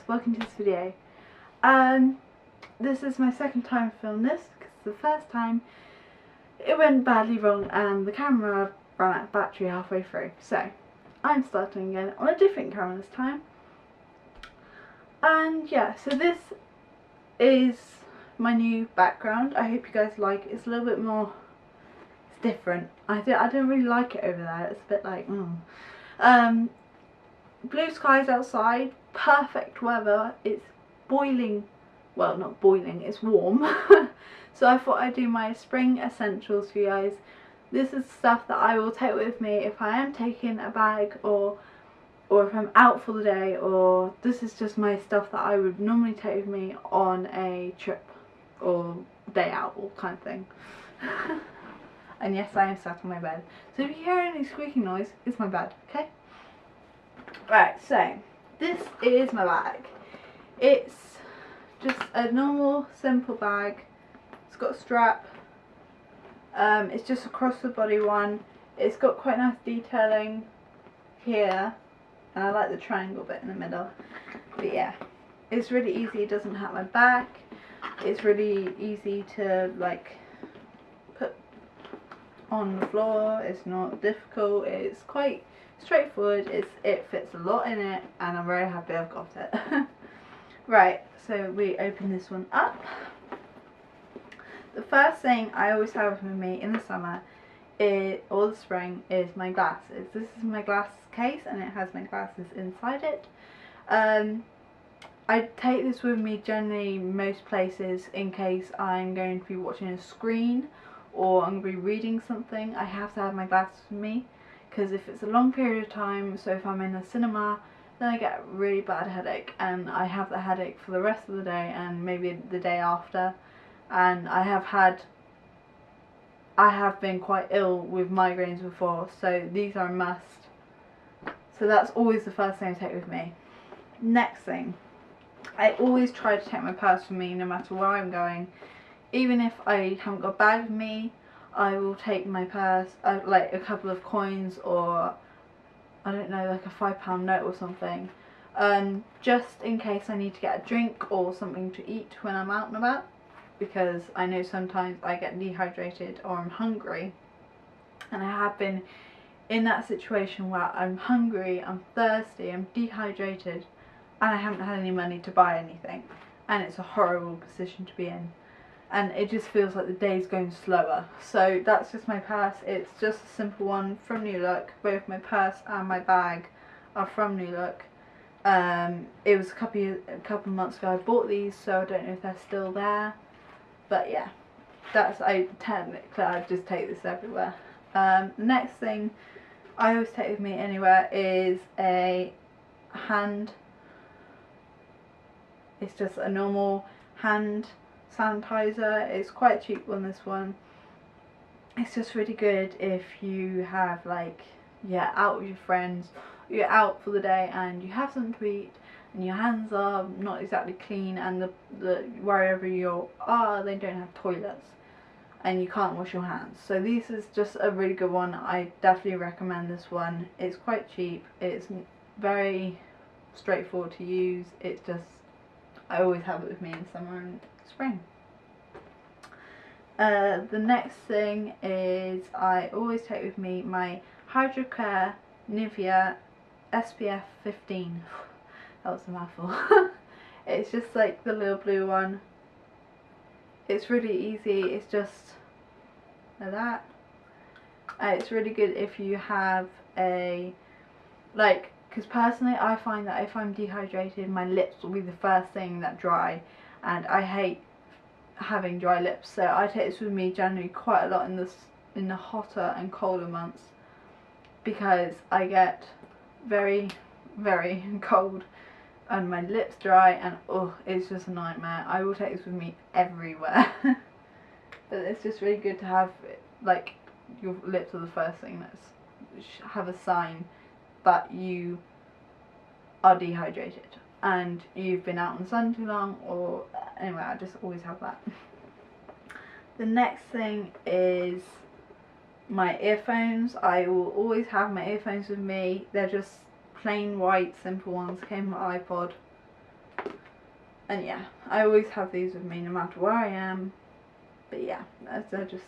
welcome to this video. This is my second time filming this because the first time it went badly wrong and the camera ran out of battery halfway through. So I'm starting again on a different camera this time. And yeah, so this is my new background. I hope you guys like it. It's a little bit more, it's different. I don't really like it over there. It's a bit like, blue skies outside, perfect weather. It's boiling, well, not boiling, it's warm. So I thought I'd do my spring essentials for you guys. This is stuff that I will take with me if I am taking a bag or if I'm out for the day, or this is just my stuff that I would normally take with me on a trip or day out or kind of thing. And yes, I am sat on my bed. So if you hear any squeaking noise, it's my bed, okay? Right, so this is my bag. It's just a normal, simple bag. It's got a strap. It's just a cross the body one. It's got quite nice detailing here. And I like the triangle bit in the middle. But yeah, it's really easy. It doesn't hurt my back. It's really easy to like put on the floor. It's not difficult. It's quite straightforward. It fits a lot in it, and I'm very happy I've got it. Right, so we open this one up. The first thing I always have with me in the summer or the spring is my glasses. This is my glass case and it has my glasses inside it. I take this with me generally most places in case I'm going to be watching a screen or I'm going to be reading something. I have to have my glasses with me because if it's a long period of time, so if I'm in a cinema, then I get a really bad headache and I have the headache for the rest of the day and maybe the day after. And I have been quite ill with migraines before, so these are a must. So that's always the first thing I take with me. Next thing, I always try to take my purse with me no matter where I'm going. Even if I haven't got a bag with me, I will take my purse, like a couple of coins or, I don't know, like a £5 note or something. Just in case I need to get a drink or something to eat when I'm out and about. Because I know sometimes I get dehydrated or I'm hungry, and I have been in that situation where I'm hungry, I'm thirsty, I'm dehydrated, and I haven't had any money to buy anything, and it's a horrible position to be in, and it just feels like the day's going slower. So that's just my purse. It's just a simple one from New Look. Both my purse and my bag are from New Look. It was a couple months ago I bought these, so I don't know if they're still there. But yeah, I just take this everywhere. The next thing I always take with me anywhere is a hand. It's just a normal hand sanitizer. It's quite a cheap one, this one. It's just really good if you have like, yeah, out with your friends, you're out for the day and you have something to eat, and your hands are not exactly clean, and wherever you are they don't have toilets and you can't wash your hands. So this is just a really good one. I definitely recommend this one. It's quite cheap, it's very straightforward to use. It's just, I always have it with me in summer and spring. The next thing is I always take with me my Hydro Care Nivea SPF 15. That was a mouthful. It's just like the little blue one. It's really easy. It's just like that. It's really good if you have a, like, because personally I find that if I'm dehydrated, my lips will be the first thing that dry, and I hate having dry lips. So I take this with me generally quite a lot in the hotter and colder months, because I get very, very cold and my lips dry, and oh, it's just a nightmare. I will take this with me everywhere. But it's just really good to have, like, your lips are the first thing that's have a sign that you are dehydrated and you've been out in the sun too long, or anyway, I just always have that. The next thing is my earphones. I will always have my earphones with me. They're just plain white, simple ones. Came from my iPod. And yeah, I always have these with me no matter where I am. But yeah, they're just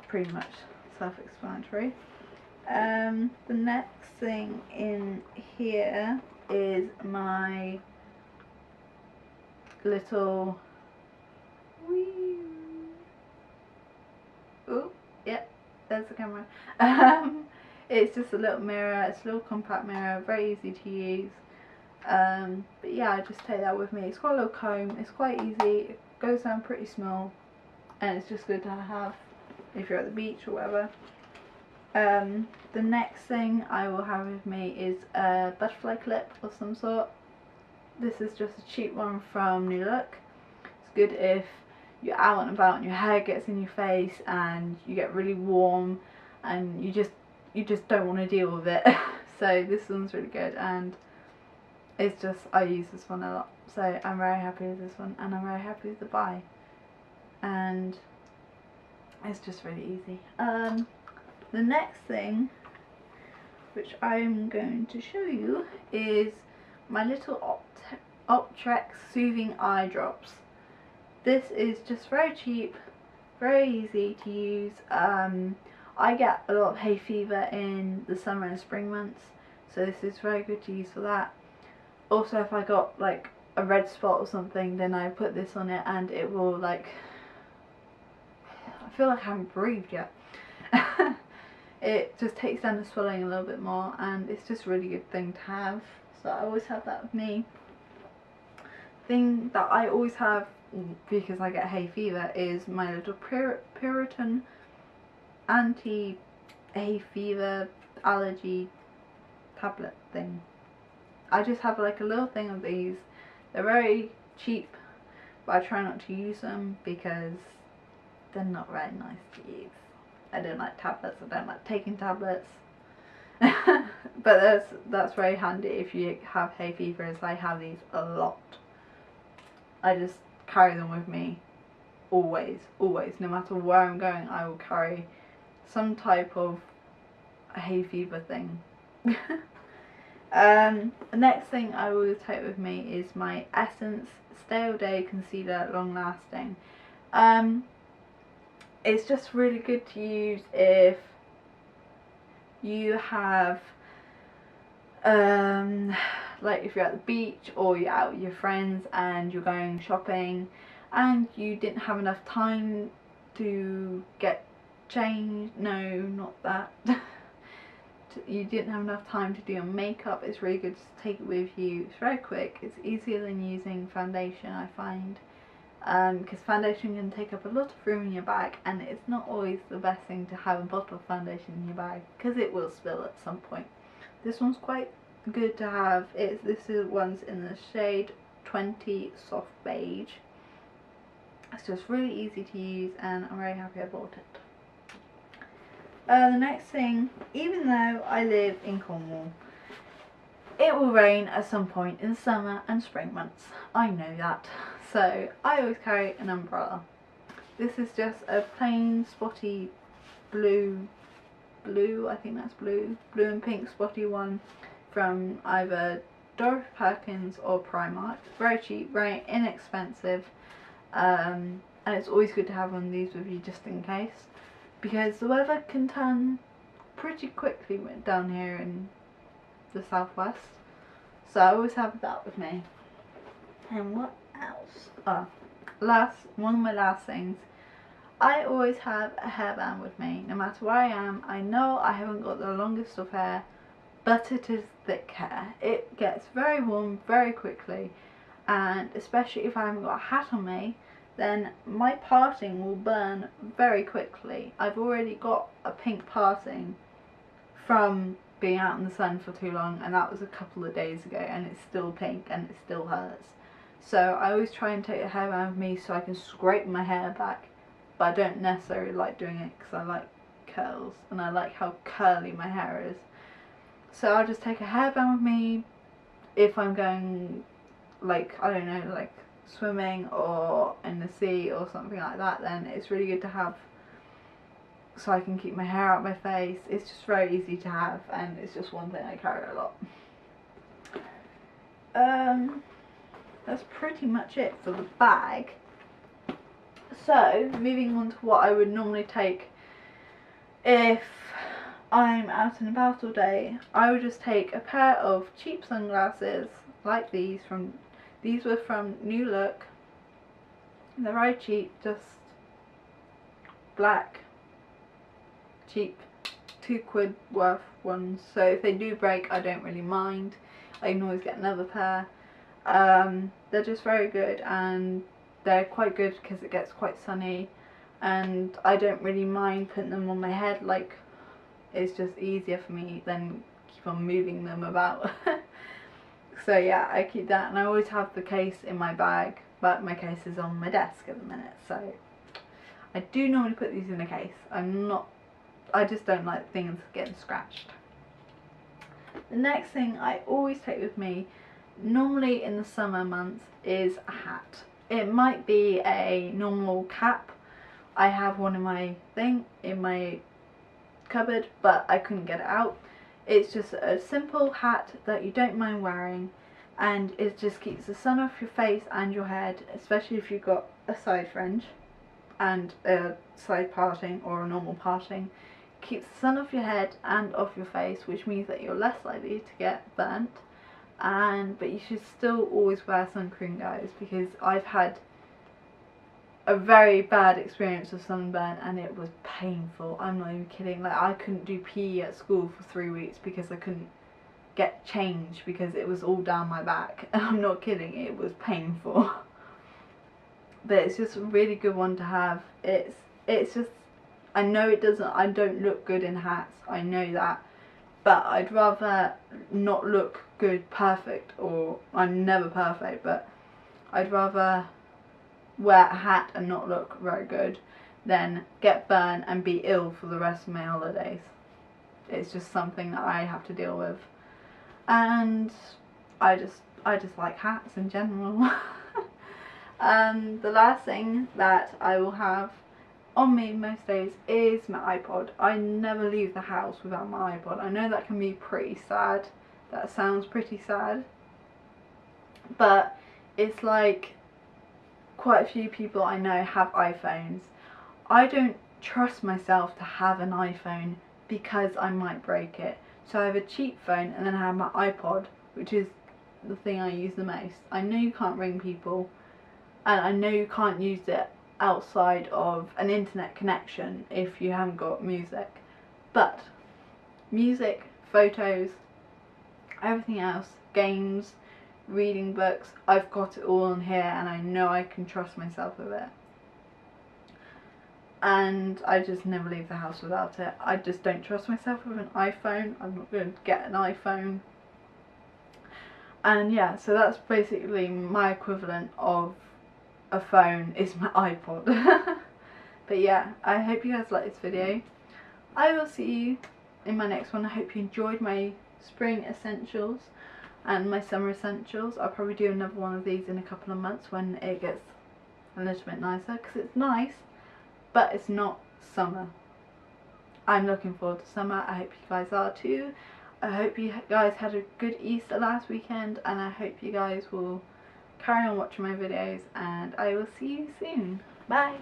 pretty much self-explanatory. The next thing in here is my little oh, yep, there's the camera. It's just a little mirror, it's a little compact mirror, very easy to use. But yeah, I just take that with me. It's got a little comb, it's quite easy, it goes down pretty small, and it's just good to have if you're at the beach or whatever. The next thing I will have with me is a butterfly clip of some sort. This is just a cheap one from New Look. It's good if you're out and about and your hair gets in your face and you get really warm and you just don't want to deal with it. So this one's really good, and it's just, I use this one a lot, so I'm very happy with this one, and I'm very happy with the buy, and it's just really easy. The next thing which I'm going to show you is my little Optrex soothing eye drops. This is just very cheap, very easy to use. I get a lot of hay fever in the summer and spring months, so this is very good to use for that. Also, if I got like a red spot or something, then I put this on it and it will, like, I feel like I haven't breathed yet. It just takes down the swelling a little bit more, and it's just a really good thing to have, so I always have that with me. Thing that I always have, because I get hay fever, is my little Puritan anti-hay fever allergy tablet thing. I just have like a little thing of these. They're very cheap, but I try not to use them because they're not very nice to use. I don't like tablets, I don't like taking tablets. But that's very handy if you have hay fever, as I have these a lot. I just carry them with me always, no matter where I'm going. I will carry some type of hay fever thing. The next thing I will take with me is my Essence Stay All Day Concealer Long Lasting. It's just really good to use if you have like if you're at the beach or you're out with your friends and you're going shopping and you didn't have enough time to get changed. No, not that. You didn't have enough time to do your makeup. It's really good to take it with you. It's very quick. It's easier than using foundation, I find, because foundation can take up a lot of room in your bag, and it's not always the best thing to have a bottle of foundation in your bag because it will spill at some point. This one's quite good to have. This one's in the shade 20 Soft Beige. It's just really easy to use, and I'm very happy I bought it. The next thing, even though I live in Cornwall, it will rain at some point in summer and spring months. I know that. So I always carry an umbrella. This is just a plain spotty blue, I think that's blue and pink spotty one from either Dorothy Perkins or Primark. Very cheap, very inexpensive, and it's always good to have one of these with you just in case, because the weather can turn pretty quickly down here in the southwest, so I always have that with me. And what else? One of my last things, I always have a hairband with me, no matter where I am. I know I haven't got the longest of hair, but it is thick hair. It gets very warm very quickly, and especially if I haven't got a hat on me, then my parting will burn very quickly. I've already got a pink parting from being out in the sun for too long, and that was a couple of days ago, and it's still pink and it still hurts. So I always try and take a hairband with me so I can scrape my hair back, but I don't necessarily like doing it because I like curls and I like how curly my hair is. So I'll just take a hairband with me if I'm going, like, I don't know, like swimming or in the sea or something like that. Then it's really good to have, so I can keep my hair out my face. It's just very easy to have, and it's just one thing I carry a lot. that's pretty much it for the bag. So moving on to what I would normally take if I'm out and about all day, I would just take a pair of cheap sunglasses like these. These were from New Look. They're very cheap, just black, cheap, £2 worth ones. So if they do break, I don't really mind. I can always get another pair. They're just very good, and they're quite good because it gets quite sunny, and I don't really mind putting them on my head. Like, it's just easier for me than keep on moving them about. So yeah, I keep that, and I always have the case in my bag, but my case is on my desk at the minute, so I do normally put these in a case. I just don't like things getting scratched. The next thing I always take with me, normally in the summer months, is a hat. It might be a normal cap. I have one in my cupboard, but I couldn't get it out. It's just a simple hat that you don't mind wearing, and it just keeps the sun off your face and your head, especially if you've got a side fringe and a side parting or a normal parting. Keeps the sun off your head and off your face, which means that you're less likely to get burnt. But you should still always wear sunscreen, guys, because I've had a very bad experience of sunburn and it was painful. I'm not even kidding. Like, I couldn't do PE at school for 3 weeks because I couldn't get change because it was all down my back. I'm not kidding, it was painful. But it's just a really good one to have. It's just, I know I don't look good in hats, I know that, but I'd rather not look good perfect, or I'm never perfect, but I'd rather wear a hat and not look very good than get burned and be ill for the rest of my holidays. It's just something that I have to deal with, and I just like hats in general. The last thing that I will have on me most days is my iPod. I never leave the house without my iPod. I know that can be pretty sad. That sounds pretty sad, but it's like quite a few people I know have iPhones. I don't trust myself to have an iPhone because I might break it. So I have a cheap phone, and then I have my iPod, which is the thing I use the most. I know you can't ring people, and I know you can't use it outside of an internet connection if you haven't got music, but music, photos, everything else, games, reading books, I've got it all on here, and I know I can trust myself with it. And I just never leave the house without it. I just don't trust myself with an iPhone. I'm not going to get an iPhone. And yeah, so that's basically my equivalent of a phone is my iPod. But yeah, I hope you guys like this video. I will see you in my next one. I hope you enjoyed my spring essentials and my summer essentials. I'll probably do another one of these in a couple of months when it gets a little bit nicer, because it's nice, but it's not summer. I'm looking forward to summer. I hope you guys are too. I hope you guys had a good Easter last weekend, and I hope you guys will carry on watching my videos, and I will see you soon. Bye!